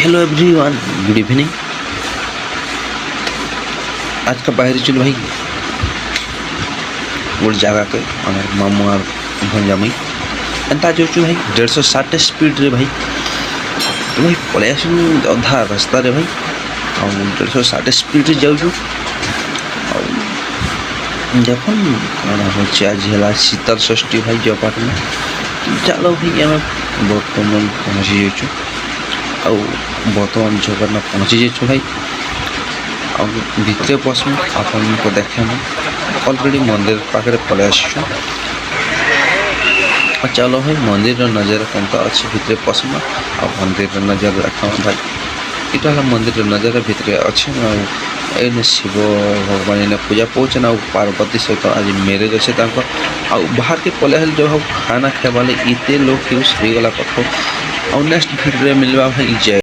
Hello everyone, good evening. आज का बाहरी चल भाई गोटे जगह के हमार मामू और भंजामी एंता जो भाई 160 स्पीड रे भाई तो भाई पलि आस अधा रास्ता रे भाई 160 स्पीड रे जाऊँ देख आज है शीतल षष्ठी भाई जपाट में चलो भाई आम बर्तमान पहुँची जाऊँ बर्तमान जगह पहुँची जाइए भाई भितर पशु आपको देखे अलरेडी मंदिर पाखे पलि आसु चलो भाई मंदिर नज़र केमता अच्छे भितर पशु आ मंदिर नज़र देख भाई इटा मंदिर नज़र भितर अच्छे शिव भगवान इन पूजा पाचन आ पार्वती सहित आज मेरेज अच्छे बाहर के पलि जो खाना खेवाले इतने लोग यूज हो गला कथ आ नेक्स्ट भिडियो मिलवा भाई जय।